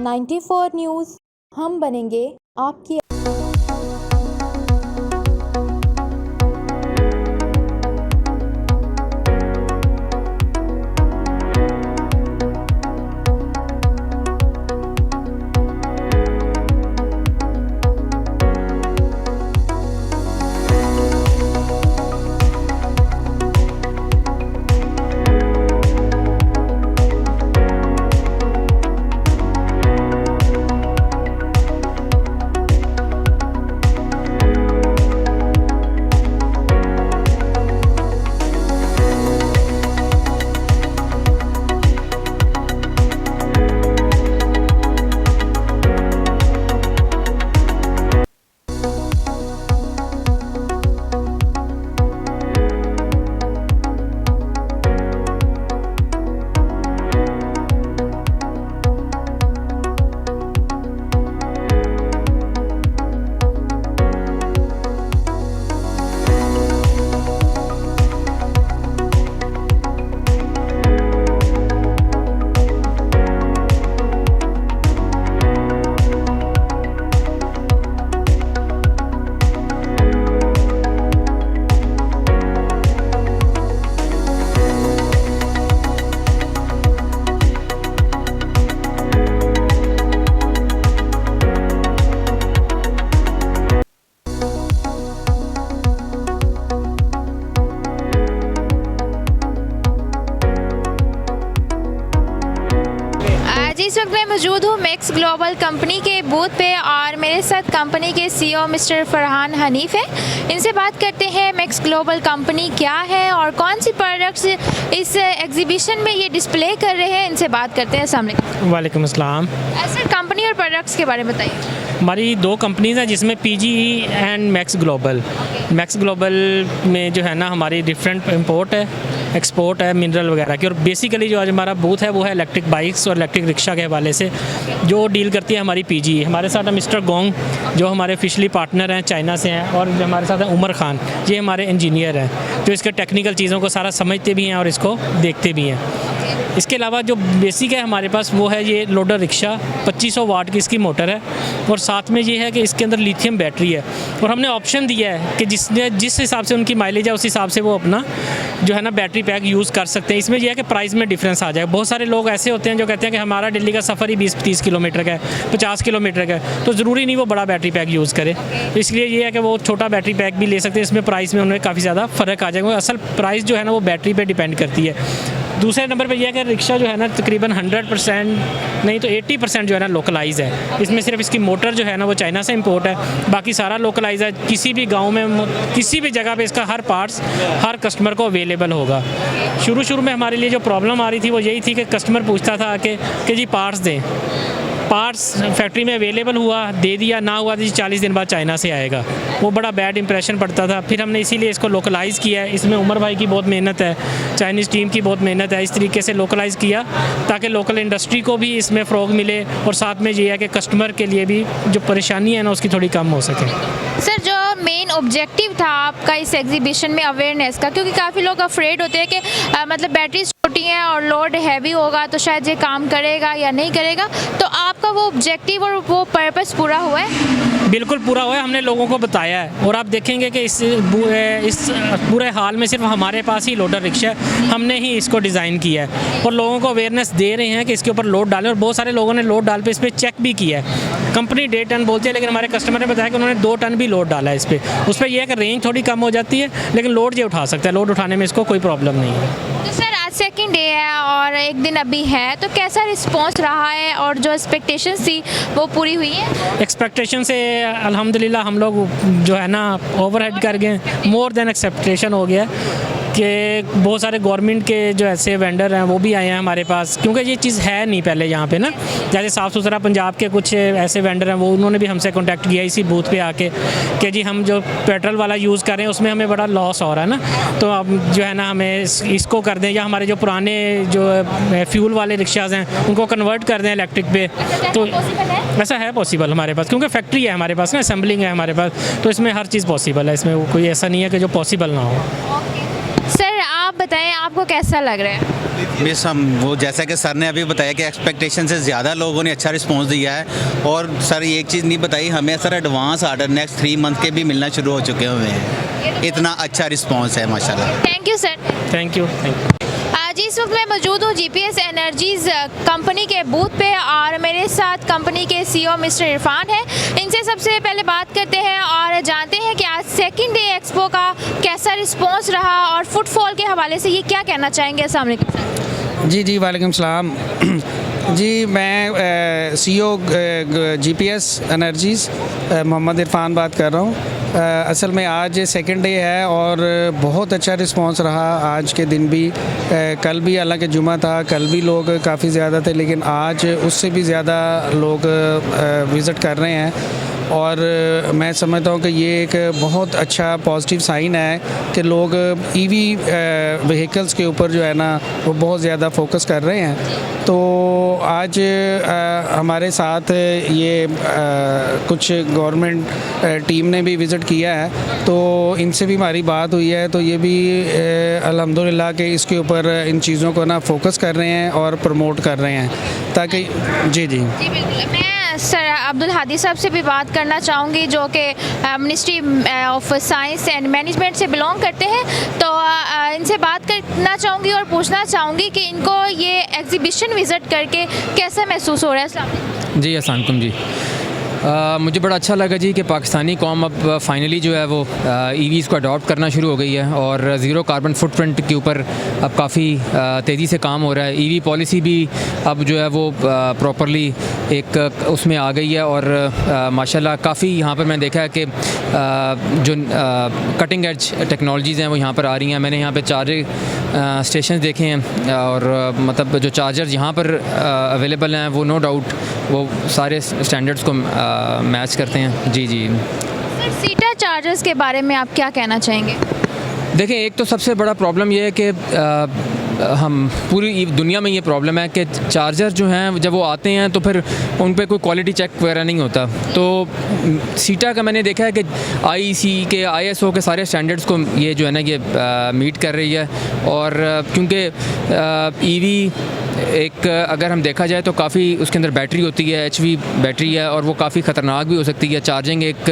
94 news, हम बनेंगे आपकी। इस वक्त मैं मौजूद हूँ मैक्स ग्लोबल कंपनी के बूथ पे और मेरे साथ कंपनी के सीईओ मिस्टर फरहान हनीफ है। इनसे बात करते हैं मैक्स ग्लोबल कंपनी क्या है और कौन सी प्रोडक्ट्स इस एग्जीबिशन में ये डिस्प्ले कर रहे हैं। इनसे बात करते हैं। अस्सलाम वालेकुम। वालेकुम अस्सलाम। सर, कंपनी और प्रोडक्ट्स के बारे में बताइए। हमारी दो कंपनीज़ हैं जिसमें PGE and max global. Max global में जो है ना हमारी डिफरेंट इंपोर्ट है, एक्सपोर्ट है मिनरल वगैरह की, और बेसिकली जो आज हमारा बूथ है वो है इलेक्ट्रिक बाइक्स और इलेक्ट्रिक रिक्शा के हवाले से जो डील करती है हमारी पीजीई। हमारे साथ है मिस्टर गोंग जो हमारे ऑफिशियली पार्टनर हैं, चाइना से हैं, और हमारे साथ है उमर खान, ये हमारे इंजीनियर हैं जो इसके टेक्निकल चीज़ों को सारा समझते भी हैं और इसको देखते भी हैं। इसके अलावा जो बेसिक है हमारे पास वो है ये लोडर रिक्शा, 2500 वाट की इसकी मोटर है, और साथ में ये है कि इसके अंदर लिथियम बैटरी है, और हमने ऑप्शन दिया है कि जिस हिसाब से उनकी माइलेज है उस हिसाब से वो अपना जो है ना बैटरी पैक यूज़ कर सकते हैं। इसमें यह है कि प्राइस में डिफरेंस आ जाएगा। बहुत सारे लोग ऐसे होते हैं जो कहते हैं कि हमारा दिल्ली का सफ़र ही 20-30 किलोमीटर का है, 50 किलोमीटर का है, तो ज़रूरी नहीं वो बड़ा बैटरी पैक यूज़ करे। तो इसलिए ये है कि वो छोटा बैटरी पैक भी ले सकते हैं। इसमें प्राइस में उन्हें काफ़ी ज़्यादा फ़र्क आ जाएगा। असल प्राइस जो है ना वो बैटरी पर डिपेंड करती है। दूसरे नंबर पे यह है कि रिक्शा जो है ना तकरीबन 100% नहीं तो 80% जो है ना लोकलाइज है। इसमें सिर्फ इसकी मोटर जो है ना वो चाइना से इंपोर्ट है, बाकी सारा लोकलाइज है। किसी भी गांव में किसी भी जगह पे इसका हर पार्ट्स हर कस्टमर को अवेलेबल होगा। शुरू में हमारे लिए जो प्रॉब्लम आ रही थी वो यही थी कि कस्टमर पूछता था कि जी पार्ट्स दें, पार्ट्स फैक्ट्री में अवेलेबल हुआ, दे दिया, ना हुआ तो 40 दिन बाद चाइना से आएगा। वो बड़ा बैड इंप्रेशन पड़ता था। फिर हमने इसीलिए इसको लोकलाइज़ किया है। इसमें उमर भाई की बहुत मेहनत है, चाइनीज़ टीम की बहुत मेहनत है। इस तरीके से लोकलाइज़ किया ताकि लोकल इंडस्ट्री को भी इसमें फ़रोग मिले, और साथ में ये है कि कस्टमर के लिए भी जो परेशानी है ना उसकी थोड़ी कम हो सके। सर, जो मेन ऑब्जेक्टिव था आपका इस एग्जीबिशन में अवेयरनेस का, क्योंकि काफ़ी लोग अफ्रेड होते हैं कि मतलब बैटरीज छोटी हैं और लोड हैवी होगा तो शायद ये काम करेगा या नहीं करेगा, तो आपका वो ऑब्जेक्टिव और वो पर्पस पूरा हुआ है? बिल्कुल पूरा हुआ है। हमने लोगों को बताया है, और आप देखेंगे कि इस पूरे हाल में सिर्फ हमारे पास ही लोडर रिक्शा है, हमने ही इसको डिज़ाइन किया है, और लोगों को अवेयरनेस दे रहे हैं कि इसके ऊपर लोड डालें। और बहुत सारे लोगों ने लोड डाल पे इस पर चेक भी किया है। कंपनी 1.5 टन बोलती है, लेकिन हमारे कस्टमर ने बताया कि उन्होंने 2 टन भी लोड डाला है इस पर। उस पर यह है कि रेंज थोड़ी कम हो जाती है, लेकिन लोड ये उठा सकता है, लोड उठाने में इसको कोई प्रॉब्लम नहीं है। तो सर, आज सेकंड डे है और एक दिन अभी है, तो कैसा रिस्पॉन्स रहा है और जो एक्सपेक्टेशंस थी वो पूरी हुई है? एक्सपेक्टेशन से अल्हम्दुलिल्लाह हम लोग जो है ना ओवरहेड कर गए, मोर देन एक्सपेक्टेशन हो गया कि बहुत सारे गवर्नमेंट के जो ऐसे वेंडर हैं वो भी आए हैं हमारे पास, क्योंकि ये चीज़ है नहीं पहले यहाँ पे ना। जैसे साफ़ सुथरा पंजाब के कुछ ऐसे वेंडर हैं वो उन्होंने भी हमसे कांटेक्ट किया इसी बूथ पे आके कि जी हम जो पेट्रोल वाला यूज़ कर रहे हैं उसमें हमें बड़ा लॉस हो रहा है ना, तो अब जो है ना हमें इसको कर दें, या हमारे जो पुराने जो फ्यूल वाले रिक्शाज़ हैं उनको कन्वर्ट कर दें इलेक्ट्रिक पे। तो ऐसा है पॉसिबल हमारे पास, क्योंकि फैक्ट्री है हमारे पास ना, असेंबलिंग है हमारे पास, तो इसमें हर चीज़ पॉसिबल है। इसमें कोई ऐसा नहीं है कि जो पॉसिबल ना हो। सर, आप बताएं आपको कैसा लग रहा है? मिस हम वो जैसा कि सर ने अभी बताया कि एक्सपेक्टेशन से ज़्यादा लोगों ने अच्छा रिस्पांस दिया है। और सर एक चीज़ नहीं बताई हमें, sir advance order next 3 month के भी मिलना शुरू हो चुके हुए हैं। इतना अच्छा रिस्पांस है माशाल्लाह। Thank you sir. Thank you. जी इस वक्त मैं मौजूद हूँ जीपीएस एनर्जीज़ कंपनी के बूथ पे और मेरे साथ कंपनी के सीईओ मिस्टर इरफान हैं। इनसे सबसे पहले बात करते हैं और जानते हैं कि आज सेकंड डे एक्सपो का कैसा रिस्पांस रहा और फुटफॉल के हवाले से ये क्या कहना चाहेंगे। अस्सलाम वालेकुम। जी वालेकुम सलाम। जी मैं CEO GPS energies Mohammad Irfan बात कर रहा हूँ। असल में आज सेकंड डे है और बहुत अच्छा रिस्पांस रहा आज के दिन भी। कल भी हालांकि जुमा था, कल भी लोग काफ़ी ज़्यादा थे, लेकिन आज उससे भी ज़्यादा लोग विज़िट कर रहे हैं। और मैं समझता हूँ कि ये एक बहुत अच्छा पॉजिटिव साइन है कि लोग ईवी व्हीकल्स के ऊपर जो है ना वो बहुत ज़्यादा फोकस कर रहे हैं। तो आज हमारे साथ ये कुछ गवर्नमेंट टीम ने भी विज़िट किया है, तो इनसे भी हमारी बात हुई है। तो ये भी अल्हम्दुलिल्लाह के इसके ऊपर इन चीज़ों को ना फोकस कर रहे हैं और प्रमोट कर रहे हैं ताकि जी बिल्कुल। मैं सर अब्दुल हादी साहब से भी बात करना चाहूँगी जो कि ministry of science and management से बिलोंग करते हैं। तो इनसे बात करना चाहूँगी और पूछना चाहूँगी कि इनको ये एग्ज़िबिशन विज़िट करके कैसा महसूस हो रहा है। अस्सलाम वालेकुम। जी अस्सलाम वालेकुम जी। मुझे बड़ा अच्छा लगा जी कि पाकिस्तानी कौम अब फाइनली जो है वो ईवीज़ को अडॉप्ट करना शुरू हो गई है और ज़ीरो कार्बन फुटप्रिंट के ऊपर अब काफ़ी तेज़ी से काम हो रहा है। ईवी पॉलिसी भी अब जो है वो प्रॉपरली एक उसमें आ गई है और माशाल्लाह काफ़ी यहाँ पर मैंने देखा है कि जो कटिंग एज टेक्नोलॉजीज़ हैं वो यहाँ पर आ रही हैं। मैंने यहाँ पर चार्जिंग स्टेशन देखे हैं और मतलब जो चार्जर्स यहाँ पर अवेलेबल हैं वो नो डाउट वो सारे स्टैंडर्ड्स को मैच करते हैं। जी सर सीटा चार्जर्स के बारे में आप क्या कहना चाहेंगे? देखें, एक तो सबसे बड़ा प्रॉब्लम ये है कि हम पूरी दुनिया में ये प्रॉब्लम है कि चार्जर जो हैं जब वो आते हैं तो फिर उन पे कोई क्वालिटी चेक वगैरह नहीं होता। तो सीटा का मैंने देखा है कि आईईसी के आईएसओ के सारे स्टैंडर्ड्स को ये जो है ना ये मीट कर रही है। और क्योंकि ईवी एक अगर हम देखा जाए तो काफ़ी उसके अंदर बैटरी होती है, एचवी बैटरी है और वो काफ़ी ख़तरनाक भी हो सकती है। चार्जिंग एक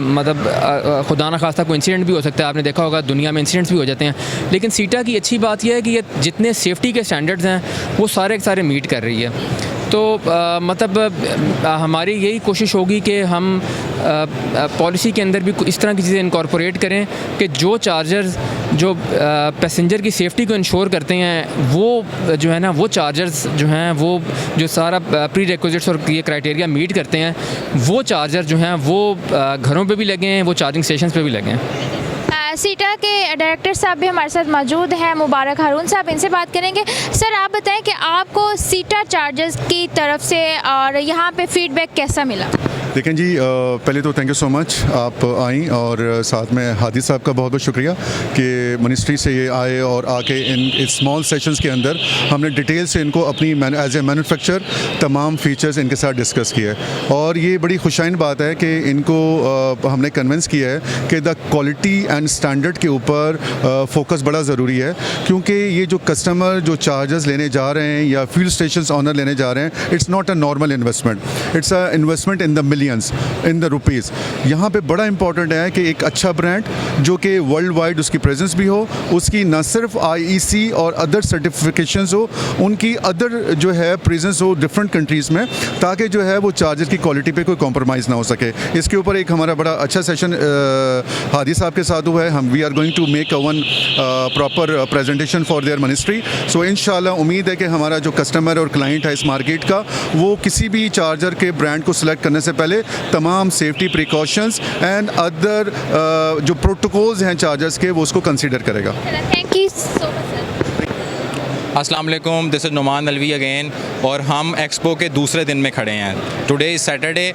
मतलब खुदा न खास्ता कोई इंसिडेंट भी हो सकता है। आपने देखा होगा दुनिया में इंसिडेंट्स भी हो जाते हैं। लेकिन सीटा की अच्छी बात यह है कि ये जितने सेफ्टी के स्टैंडर्ड्स हैं वो सारे के सारे मीट कर रही है। तो मतलब हमारी यही कोशिश होगी कि हम पॉलिसी के अंदर भी इस तरह की चीज़ें इनकॉर्पोरेट करें कि जो चार्जर्स जो पैसेंजर की सेफ्टी को इंश्योर करते हैं वो जो है ना वो चार्जर्स जो हैं वो जो सारा प्री रिक्विजिट्स और ये क्राइटेरिया मीट करते हैं वो चार्जर जो हैं वो घरों पे भी लगे हैं, वो चार्जिंग स्टेशन पे भी लगे हैं। सीटा के डायरेक्टर साहब भी हमारे साथ मौजूद हैं, मुबारक हारून साहब, इनसे बात करेंगे। सर आप बताएं कि आपको सीटा चार्जर्स की तरफ से और यहाँ पे फीडबैक कैसा मिला? देखें जी, पहले तो थैंक यू सो मच आप आई और साथ में हादी साहब का बहुत बहुत शुक्रिया कि मिनिस्ट्री से ये आए और आके इन स्मॉल सेशंस के अंदर हमने डिटेल से इनको अपनी एज ए मैन्युफैक्चर तमाम फीचर्स इनके साथ डिस्कस किया है। और ये बड़ी खुशाइन बात है कि इनको हमने कन्विंस किया है कि द क्वालिटी एंड स्टैंडर्ड के ऊपर फोकस बड़ा ज़रूरी है, क्योंकि ये जो कस्टमर जो चार्जर्स लेने जा रहे हैं या फील्ड स्टेशन ऑनर लेने जा रहे हैं, it's not a normal investment, it's a investment in the in the rupees. यहाँ पे बड़ा इंपॉर्टेंट है कि एक अच्छा ब्रांड जो कि वर्ल्ड वाइड उसकी प्रेजेंस भी हो, उसकी न सिर्फ आईईसी और अदर सर्टिफिकेशंस हो, उनकी अदर जो है प्रेजेंस हो डिफरेंट कंट्रीज़ में, ताकि जो है वो चार्जर की क्वालिटी पे कोई कॉम्प्रोमाइज़ ना हो सके। इसके ऊपर एक हमारा बड़ा अच्छा सेशन हादी साहब के साथ हुआ है। हम we are going to make a one proper presentation for their ministry. So इंशाल्लाह उम्मीद है कि हमारा जो कस्टमर और क्लाइंट है इस मार्केट का, वो किसी भी चार्जर के ब्रांड को सिलेक्ट करने से पहले तमाम सेफ्टी प्रिकॉशंस एंड अदर जो प्रोटोकॉल्स हैं चार्जर्स के, वो उसको कंसीडर करेगा। Thank you so much. अस्सलाम वालेकुम, this is Numan Alvi again और हम एक्सपो के दूसरे दिन में खड़े हैं। टुडे इज़ सैटरडे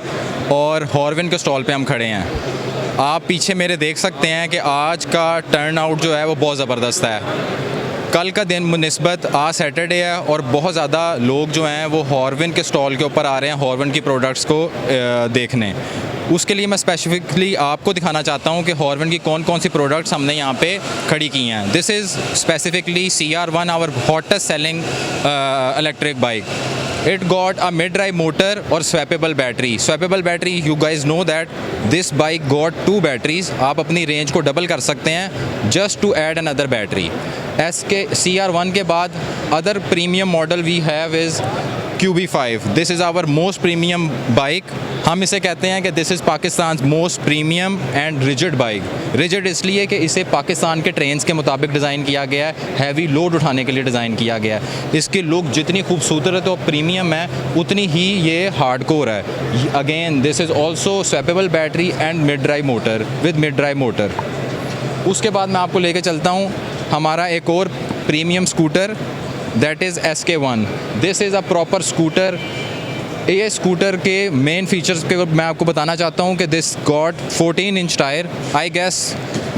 और हॉर्विन के स्टॉल पे हम खड़े हैं। आप पीछे मेरे देख सकते हैं कि आज का टर्न आउट जो है वो बहुत ज़बरदस्त है। कल का दिन निस्बत आज सैटरडे है और बहुत ज़्यादा लोग जो हैं वो हॉर्विन के स्टॉल के ऊपर आ रहे हैं हॉर्विन की प्रोडक्ट्स को देखने। उसके लिए मैं स्पेसिफिकली आपको दिखाना चाहता हूँ कि हॉर्वन की कौन कौन सी प्रोडक्ट्स हमने यहाँ पे खड़ी की हैं। This is specifically CR1, our hottest selling electric bike. It got a mid-drive motor or swappable battery. Swappable battery, you guys know that this bike got 2 batteries. आप अपनी रेंज को डबल कर सकते हैं just to add another battery. SK CR1 के बाद other premium model we have is QB5. This is our most premium bike. हम इसे कहते हैं कि this is Pakistan most premium and rigid bike. Rigid इसलिए कि इसे पाकिस्तान के ट्रेंड्स के मुताबिक डिज़ाइन किया गया है, हैवी लोड उठाने के लिए डिज़ाइन किया गया है। इसकी लुक जितनी खूबसूरत और प्रीमियम है उतनी ही ये हार्डकोर है। Again this is also swappable battery and mid drive motor with mid drive motor. उसके बाद मैं आपको लेके चलता हूँ हमारा एक और premium scooter, that is SK1। This is a proper scooter. ये स्कूटर के मेन फीचर्स के मैं आपको बताना चाहता हूँ कि this got 14 inch tyre. I guess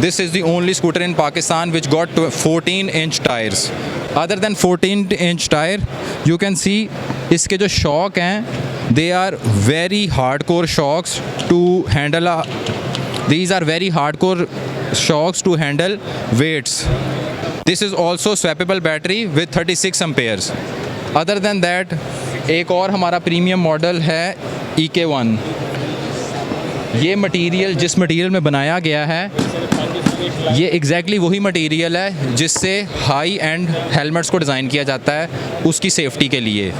this is the only scooter in Pakistan which got 14 inch tyres. Other than 14 inch tyre you can see इसके जो शॉक हैं they are very hard core shocks to handle these are very hard core shocks to handle weights. This is also swappable battery with 36 amperes. Other than that एक और हमारा premium model है EK1। ये material जिस material में बनाया गया है ये एग्जैक्टली वही मटेरियल है जिससे हाई एंड हेलमेट्स को डिज़ाइन किया जाता है उसकी सेफ्टी के लिए।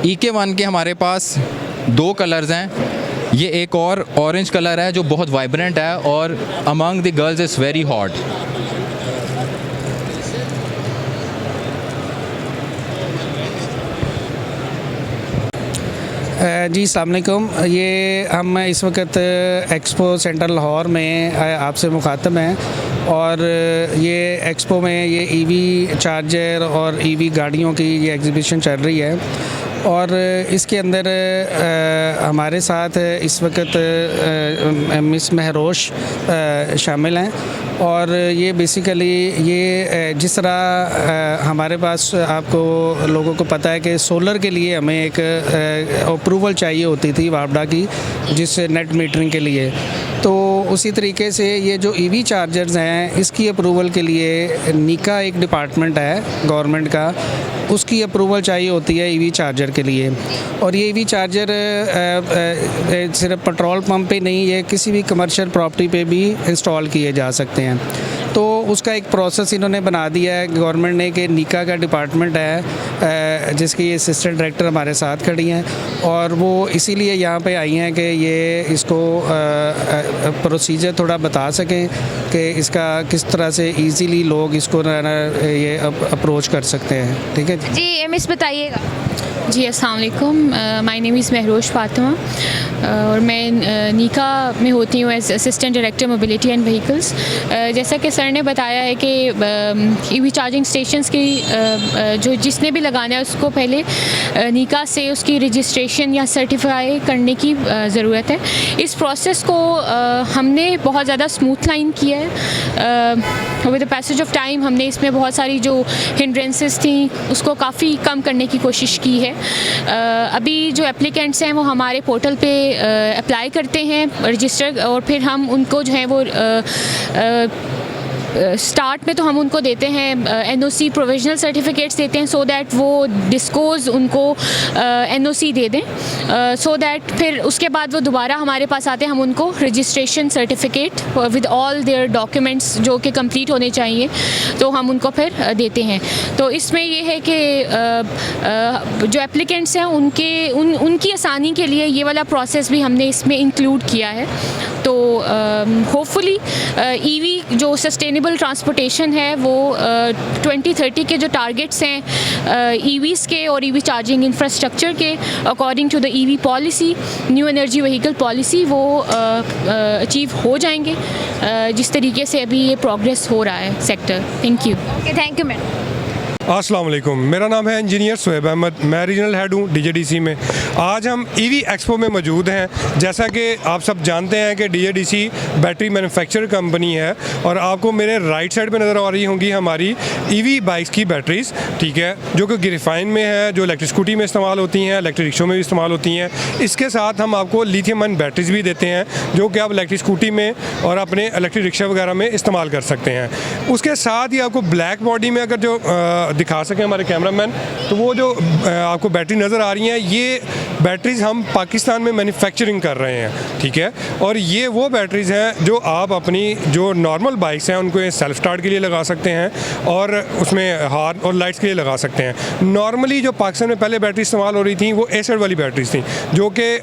EK1 के हमारे पास 2 कलर्स हैं। ये एक और ऑरेंज कलर है जो बहुत वाइब्रेंट है और among the girls is very hot. जी अस्सलाम वालेकुम। ये हम इस वक्त एक्सपो सेंटर लाहौर में आपसे मुखातब हैं और ये एक्सपो में ये EV चार्जर और EV गाड़ियों की ये एग्ज़िबिशन चल रही है और इसके अंदर हमारे साथ इस वक्त मिस महरोश शामिल हैं और ये बेसिकली ये जिस तरह हमारे पास आपको लोगों को पता है कि सोलर के लिए हमें एक अप्रूवल चाहिए होती थी वापडा की, जिस नेट मीटरिंग के लिए, तो उसी तरीके से ये जो EV चार्जर्स हैं इसकी अप्रूवल के लिए नीका एक डिपार्टमेंट है गवर्नमेंट का, उसकी अप्रूवल चाहिए होती है EV चार्जर के लिए। और ये EV चार्जर सिर्फ पेट्रोल पंप पे नहीं, ये किसी भी कमर्शियल प्रॉपर्टी पे भी इंस्टॉल किए जा सकते हैं। तो उसका एक प्रोसेस इन्होंने बना दिया है गवर्नमेंट ने कि नीका का डिपार्टमेंट है जिसकी ये असिस्टेंट डायरेक्टर हमारे साथ खड़ी हैं और वो इसीलिए यहाँ पे आई हैं कि ये इसको प्रोसीजर थोड़ा बता सकें कि इसका किस तरह से इजीली लोग इसको ये अप्रोच कर सकते हैं। ठीक है जी मिस बताइएगा। जी अस्सलाम वालेकुम, my name is Mahrosh Fatima और मैं नीका में होती हूँ as assistant director mobility and vehicles. जैसा कि सर ने बताया है कि EV चार्जिंग स्टेशंस की जो जिसने भी लगाना है उसको पहले नीका से उसकी रजिस्ट्रेशन या सर्टिफाई करने की ज़रूरत है। इस प्रोसेस को हमने बहुत ज़्यादा स्मूथ लाइन किया है। With the passage of time हमने इसमें बहुत सारी जो हिंड्रेंसेस थी उसको काफ़ी कम करने की कोशिश की है। अभी जो एप्लीकेंट्स हैं वो हमारे पोर्टल पे अप्लाई करते हैं रजिस्टर और फिर हम उनको जो है वो स्टार्ट में तो हम उनको देते हैं NOC प्रोविजनल सर्टिफिकेट्स देते हैं सो दैट वो डिस्कोज उनको NOC दे दें सो दैट फिर उसके बाद वो दोबारा हमारे पास आते हैं, हम उनको registration certificate with all their documents जो कि कंप्लीट होने चाहिए तो हम उनको फिर देते हैं। तो इसमें ये है कि जो एप्लीकेंट्स हैं उनकी आसानी के लिए ये वाला प्रोसेस भी हमने इसमें इंक्लूड किया है। तो होपफुली EV जो सस्टेनेबल ट्रांसपोर्टेशन है वो 2030 के जो टारगेट्स हैं EVs के और EV चार्जिंग इंफ्रास्ट्रक्चर के according to the EV policy, new energy vehicle policy, वो अचीव हो जाएंगे जिस तरीके से अभी ये प्रोग्रेस हो रहा है sector. Thank you. Okay, thank you madam. अस्सलाम वालेकुम, मेरा नाम है इंजीनियर सोहेब अहमद, मैं रीजनल हेड हूँ डीजेडीसी में। आज हम ईवी एक्सपो में मौजूद हैं। जैसा कि आप सब जानते हैं कि डीजेडीसी बैटरी मैन्युफैक्चर कंपनी है और आपको मेरे राइट साइड पे नज़र आ रही होंगी हमारी ईवी बाइक्स की बैटरीज़, ठीक है, जो कि ग्रिफाइन में है, जो इलेक्ट्रिक स्कूटी में इस्तेमाल होती हैं, इलेक्ट्रिक रिक्शों में भी इस्तेमाल होती हैं। इसके साथ हम आपको लिथियम आयन बैटरीज़ भी देते हैं जो कि आप इलेक्ट्रिक स्कूटी में और अपने इलेक्ट्रिक रिक्शा वगैरह में इस्तेमाल कर सकते हैं। उसके साथ ही आपको ब्लैक बॉडी में अगर जो दिखा सकें हमारे कैमरामैन, तो वो जो आपको बैटरी नज़र आ रही हैं, ये बैटरीज़ हम पाकिस्तान में मैन्युफैक्चरिंग कर रहे हैं, ठीक है। और ये वो बैटरीज़ हैं जो आप अपनी जो नॉर्मल बाइक्स हैं उनको सेल्फ स्टार्ट के लिए लगा सकते हैं और उसमें हॉर्न और लाइट्स के लिए लगा सकते हैं। नॉर्मली जो पाकिस्तान में पहले बैटरी इस्तेमाल हो रही थी वो एसिड वाली बैटरीज थी जो कि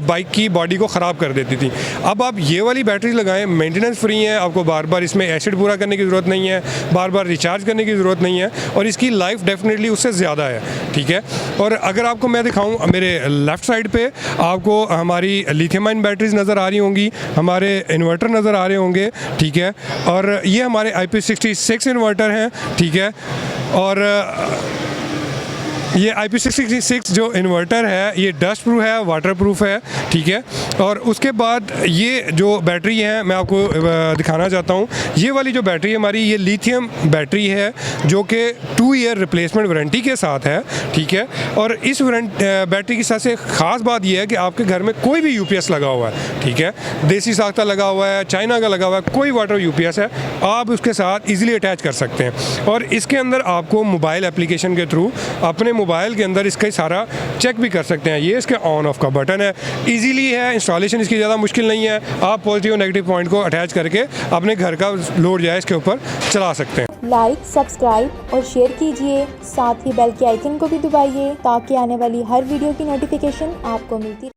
बाइक की बॉडी को ख़राब कर देती थी। अब आप ये वाली बैटरी लगाएं, मेंटेनेंस फ्री है, आपको बार बार इसमें एसिड पूरा करने की ज़रूरत नहीं है, बार बार रिचार्ज करने की ज़रूरत नहीं है और इसकी लाइफ डेफिनेटली उससे ज़्यादा है, ठीक है। और अगर आपको मैं दिखाऊं, मेरे लेफ़्ट साइड पे आपको हमारी लिथियम आयन बैटरीज नज़र आ रही होंगी, हमारे इन्वर्टर नज़र आ रहे होंगे, ठीक है। और ये हमारे IP66 इन्वर्टर हैं, ठीक है। और ये IP66 जो इन्वर्टर है ये डस्ट प्रूफ है, वाटर प्रूफ है, ठीक है। और उसके बाद ये जो बैटरी है मैं आपको दिखाना चाहता हूँ। ये वाली जो बैटरी है हमारी, ये लिथियम बैटरी है जो कि 2 ईयर रिप्लेसमेंट वारंटी के साथ है, ठीक है। और इस बैटरी की सबसे ख़ास बात यह है कि आपके घर में कोई भी UPS लगा हुआ है, ठीक है, देसी साख्ता लगा हुआ है, चाइना का लगा हुआ है, कोई वाटर UPS है, आप उसके साथ ईज़िली अटैच कर सकते हैं। और इसके अंदर आपको मोबाइल एप्लीकेशन के थ्रू अपने मोबाइल के अंदर इसका सारा चेक भी कर सकते हैं। ये इसके ऑन ऑफ का बटन है, इजीली है, इंस्टॉलेशन इसकी ज़्यादा मुश्किल नहीं है। आप पॉजिटिव और नेगेटिव पॉइंट को अटैच करके अपने घर का लोड जो है इसके ऊपर चला सकते हैं। लाइक, सब्सक्राइब और शेयर कीजिए, साथ ही बेल के आइकन को भी दबाइए ताकि आने वाली हर वीडियो की नोटिफिकेशन आपको मिलती